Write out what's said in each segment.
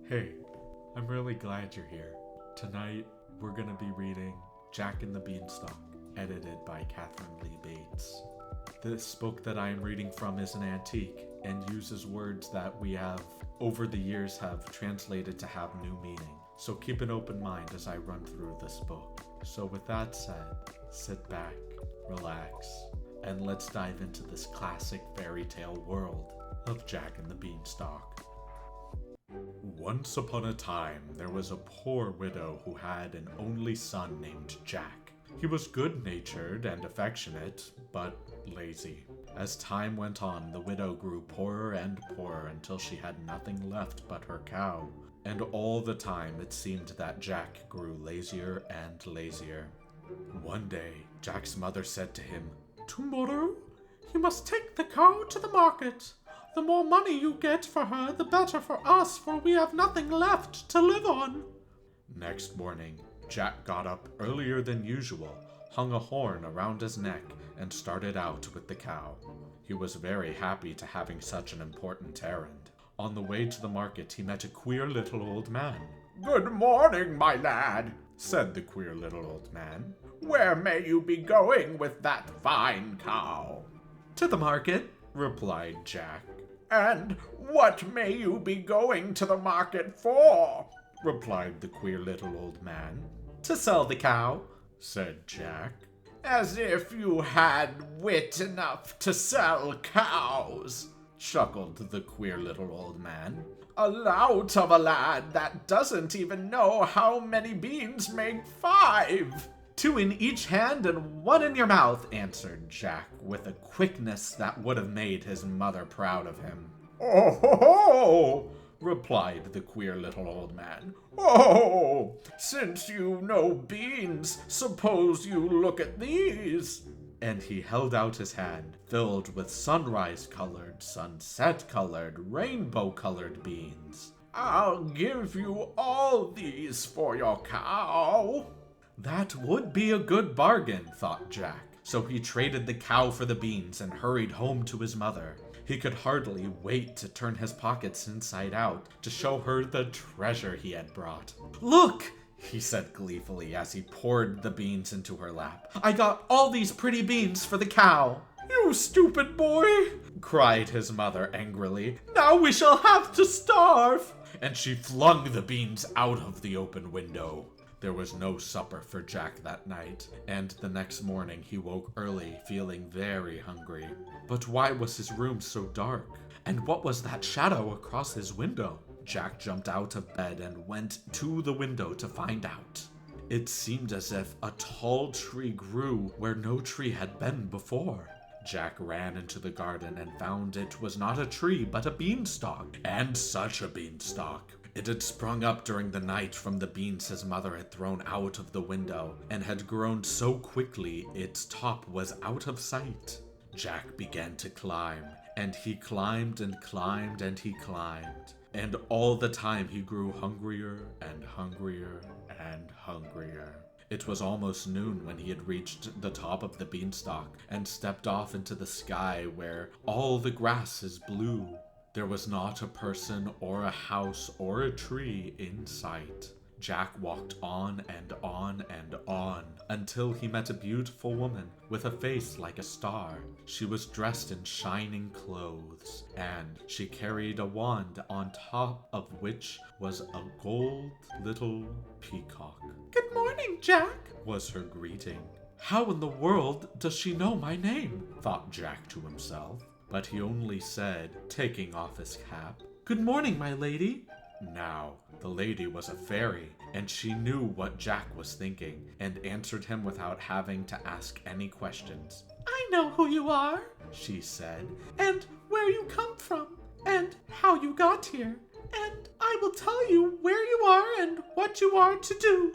Hey, I'm really glad you're here. Tonight, we're going to be reading Jack and the Beanstalk, edited by Catherine Lee Bates. This book that I am reading from is an antique and uses words that we have, over the years, have translated to have new meaning. So keep an open mind as I run through this book. So with that said, sit back, relax, and let's dive into this classic fairy tale world of Jack and the Beanstalk. Once upon a time, there was a poor widow who had an only son named Jack. He was good-natured and affectionate, but lazy. As time went on, the widow grew poorer and poorer until she had nothing left but her cow. And all the time, it seemed that Jack grew lazier and lazier. One day, Jack's mother said to him, "Tomorrow, you must take the cow to the market. The more money you get for her, the better for us, for we have nothing left to live on." Next morning, Jack got up earlier than usual, hung a horn around his neck, and started out with the cow. He was very happy to having such an important errand. On the way to the market, he met a queer little old man. "Good morning, my lad," said the queer little old man. "Where may you be going with that fine cow?" "To the market," replied Jack. "And what may you be going to the market for?" replied the queer little old man. "To sell the cow," said Jack. "As if you had wit enough to sell cows," chuckled the queer little old man. "A lout of a lad that doesn't even know how many beans make 5. "2 in each hand and 1 in your mouth," answered Jack, with a quickness that would have made his mother proud of him. "Oh, ho, ho," replied the queer little old man. "Oh, since you know beans, suppose you look at these." And he held out his hand, filled with sunrise-colored, sunset-colored, rainbow-colored beans. "I'll give you all these for your cow." That would be a good bargain, thought Jack. So he traded the cow for the beans and hurried home to his mother. He could hardly wait to turn his pockets inside out to show her the treasure he had brought. "Look!" he said gleefully as he poured the beans into her lap. "I got all these pretty beans for the cow." "You stupid boy!" cried his mother angrily. "Now we shall have to starve!" And she flung the beans out of the open window. There was no supper for Jack that night, and the next morning he woke early, feeling very hungry. But why was his room so dark? And what was that shadow across his window? Jack jumped out of bed and went to the window to find out. It seemed as if a tall tree grew where no tree had been before. Jack ran into the garden and found it was not a tree but a beanstalk, and such a beanstalk. It had sprung up during the night from the beans his mother had thrown out of the window, and had grown so quickly its top was out of sight. Jack began to climb, and he climbed and climbed and he climbed. And all the time he grew hungrier and hungrier and hungrier. It was almost noon when he had reached the top of the beanstalk and stepped off into the sky where all the grass is blue. There was not a person or a house or a tree in sight. Jack walked on and on and on until he met a beautiful woman with a face like a star. She was dressed in shining clothes, and she carried a wand on top of which was a gold little peacock. "Good morning, Jack," was her greeting. "How in the world does she know my name?" thought Jack to himself. But he only said, taking off his cap, "Good morning, my lady." Now, the lady was a fairy, and she knew what Jack was thinking, and answered him without having to ask any questions. "I know who you are," she said, "and where you come from, and how you got here, and I will tell you where you are and what you are to do."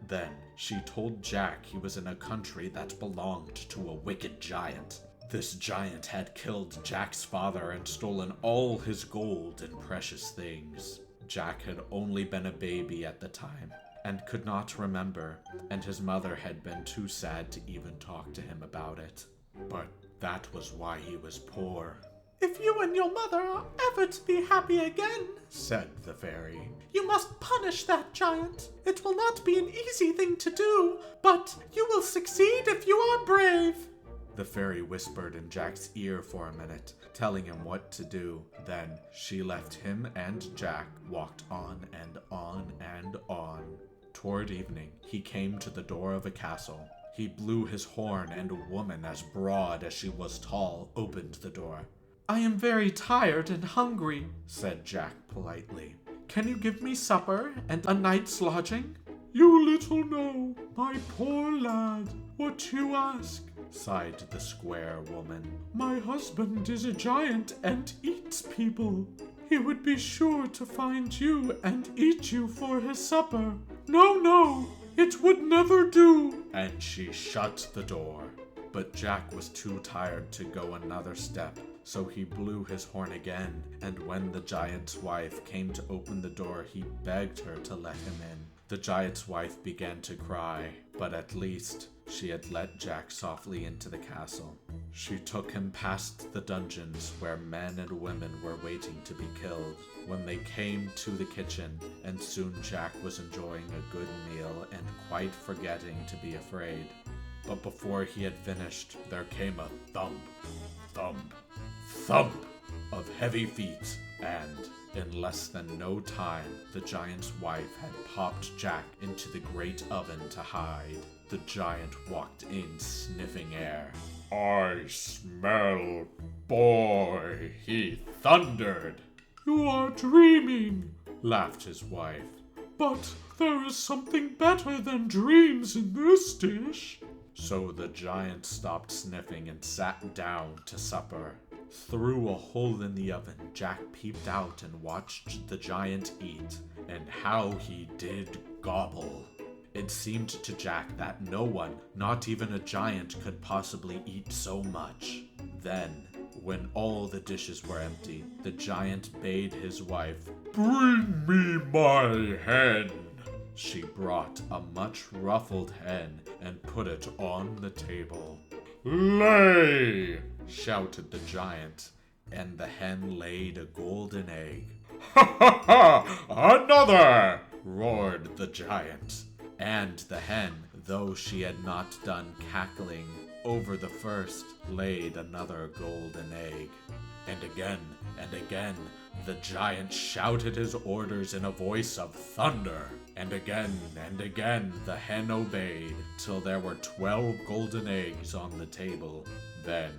Then she told Jack he was in a country that belonged to a wicked giant. This giant had killed Jack's father and stolen all his gold and precious things. Jack had only been a baby at the time and could not remember, and his mother had been too sad to even talk to him about it. But that was why he was poor. "If you and your mother are ever to be happy again," said the fairy, "you must punish that giant. It will not be an easy thing to do, but you will succeed if you are brave." The fairy whispered in Jack's ear for a minute, telling him what to do. Then she left him and Jack walked on and on and on. Toward evening, he came to the door of a castle. He blew his horn, and a woman as broad as she was tall opened the door. "I am very tired and hungry," said Jack politely. "Can you give me supper and a night's lodging?" "You little know, my poor lad, what you ask," sighed the square woman. "My husband is a giant and eats people. He would be sure to find you and eat you for his supper. No, no, it would never do." And she shut the door. But Jack was too tired to go another step, so he blew his horn again, and when the giant's wife came to open the door, he begged her to let him in. The giant's wife began to cry, but at least she had let Jack softly into the castle. She took him past the dungeons where men and women were waiting to be killed. When they came to the kitchen, and soon Jack was enjoying a good meal and quite forgetting to be afraid. But before he had finished, there came a thump, thump, thump of heavy feet, and in less than no time, the giant's wife had popped Jack into the great oven to hide. The giant walked in sniffing air. "I smell boy," he thundered. "You are dreaming," laughed his wife. "But there is something better than dreams in this dish." So the giant stopped sniffing and sat down to supper. Through a hole in the oven, Jack peeped out and watched the giant eat, and how he did gobble. It seemed to Jack that no one, not even a giant, could possibly eat so much. Then, when all the dishes were empty, the giant bade his wife, "Bring me my hen." She brought a much ruffled hen and put it on the table. "Lay!" shouted the giant, and the hen laid a golden egg. "Ha ha ha! Another!" roared the giant. And the hen, though she had not done cackling over the first, laid another golden egg. And again, the giant shouted his orders in a voice of thunder. And again, the hen obeyed, till there were 12 golden eggs on the table. Then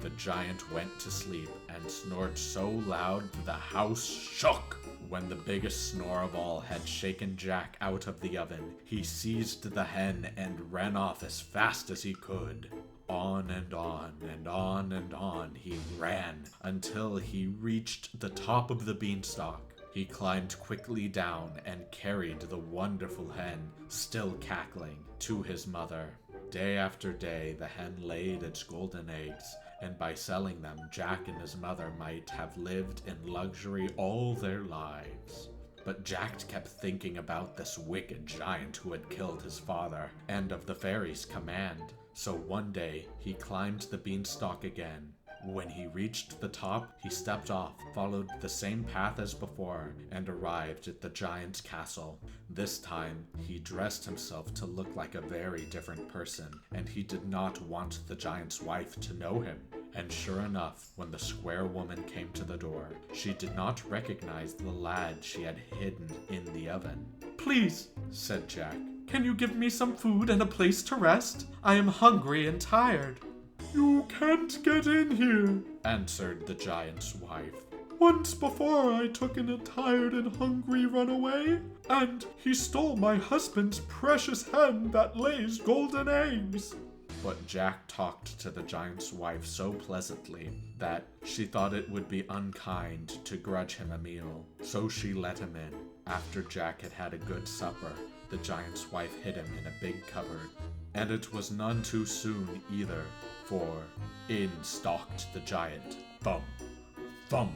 the giant went to sleep and snored so loud the house shook. When the biggest snore of all had shaken Jack out of the oven, he seized the hen and ran off as fast as he could. On and on and on and on he ran until he reached the top of the beanstalk. He climbed quickly down and carried the wonderful hen, still cackling, to his mother. Day after day the hen laid its golden eggs, and by selling them, Jack and his mother might have lived in luxury all their lives. But Jack kept thinking about this wicked giant who had killed his father, and of the fairy's command. So one day he climbed the beanstalk again. When he reached the top, he stepped off, followed the same path as before, and arrived at the giant's castle. This time, he dressed himself to look like a very different person, and he did not want the giant's wife to know him. And sure enough, when the square woman came to the door, she did not recognize the lad she had hidden in the oven. "Please," said Jack, "can you give me some food and a place to rest? I am hungry and tired." "You can't get in here," answered the giant's wife. "Once before I took in a tired and hungry runaway, and he stole my husband's precious hen that lays golden eggs." But Jack talked to the giant's wife so pleasantly that she thought it would be unkind to grudge him a meal, so she let him in. After Jack had had a good supper, the giant's wife hid him in a big cupboard. And it was none too soon either, for in stalked the giant, thump, thump,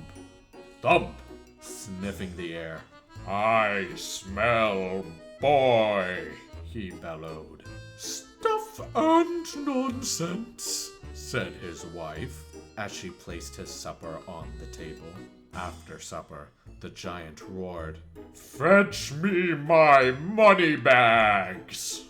thump, sniffing the air. "I smell boy," he bellowed. "Stuff and nonsense," said his wife. as she placed his supper on the table. After supper, the giant roared, "Fetch me my money bags!"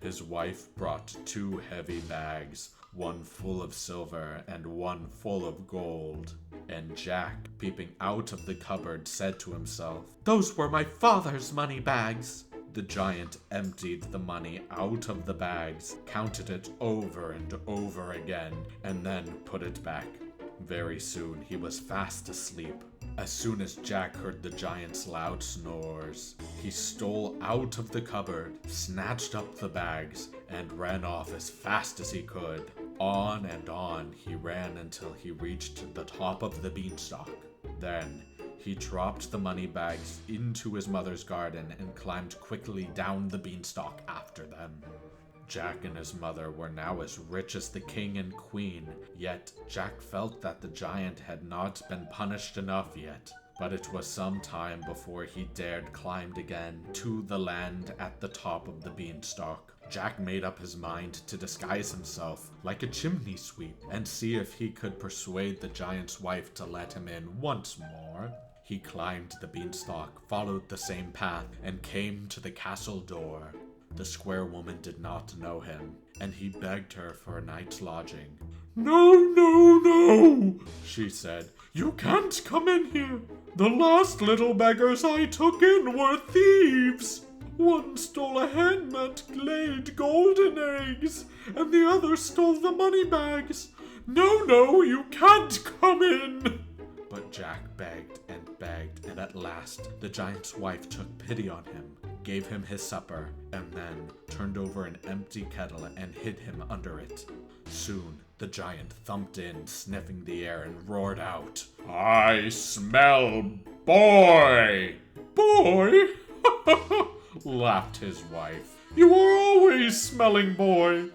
His wife brought 2 heavy bags, one full of silver and one full of gold. And Jack, peeping out of the cupboard, said to himself, "Those were my father's money bags." The giant emptied the money out of the bags, counted it over and over again, and then put it back. Very soon he was fast asleep. As soon as Jack heard the giant's loud snores, he stole out of the cupboard, snatched up the bags, and ran off as fast as he could. On and on he ran until he reached the top of the beanstalk. Then he dropped the money bags into his mother's garden and climbed quickly down the beanstalk after them. Jack and his mother were now as rich as the king and queen, yet Jack felt that the giant had not been punished enough yet. But it was some time before he dared climb again to the land at the top of the beanstalk. Jack made up his mind to disguise himself like a chimney sweep and see if he could persuade the giant's wife to let him in once more. He climbed the beanstalk, followed the same path, and came to the castle door. The square woman did not know him, and he begged her for a night's lodging. "No, no, no," she said. "You can't come in here. The last little beggars I took in were thieves. One stole a hen that laid golden eggs, and the other stole the money bags. No, no, you can't come in." But Jack begged, and at last the giant's wife took pity on him, gave him his supper, and then turned over an empty kettle and hid him under it. Soon the giant thumped in, sniffing the air, and roared out, "I smell boy!" "Boy?" laughed his wife. "You are always smelling boy."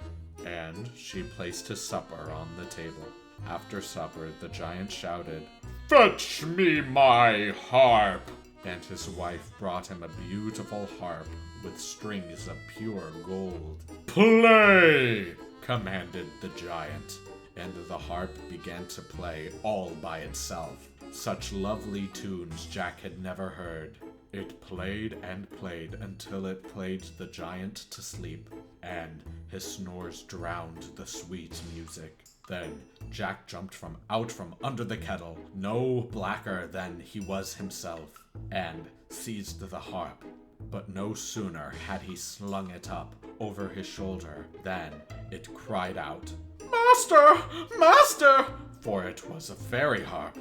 And she placed his supper on the table. After supper, the giant shouted, "Fetch me my harp!" And his wife brought him a beautiful harp with strings of pure gold. "Play!" commanded the giant, and the harp began to play all by itself. Such lovely tunes Jack had never heard. It played and played until it played the giant to sleep, and his snores drowned the sweet music. Then Jack jumped out from under the kettle, no blacker than he was himself, and seized the harp. But no sooner had he slung it up over his shoulder than it cried out, "Master! Master!" For it was a fairy harp.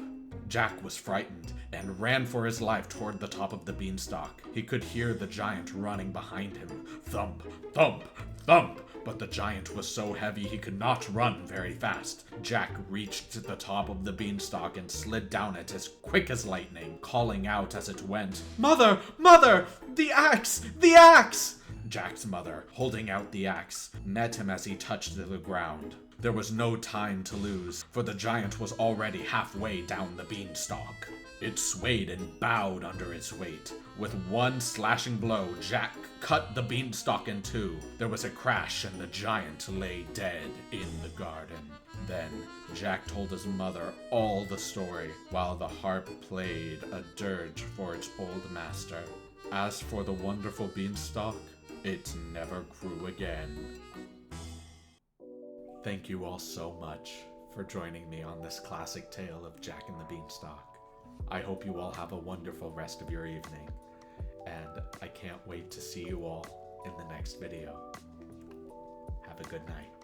Jack was frightened and ran for his life toward the top of the beanstalk. He could hear the giant running behind him. Thump, thump, thump. But the giant was so heavy he could not run very fast. Jack reached the top of the beanstalk and slid down it as quick as lightning, calling out as it went, "Mother! Mother! The axe! The axe!" Jack's mother, holding out the axe, met him as he touched the ground. There was no time to lose, for the giant was already halfway down the beanstalk. It swayed and bowed under its weight. With one slashing blow, Jack cut the beanstalk in two. There was a crash and the giant lay dead in the garden. Then Jack told his mother all the story, while the harp played a dirge for its old master. As for the wonderful beanstalk, it never grew again. Thank you all so much for joining me on this classic tale of Jack and the Beanstalk. I hope you all have a wonderful rest of your evening, and I can't wait to see you all in the next video. Have a good night.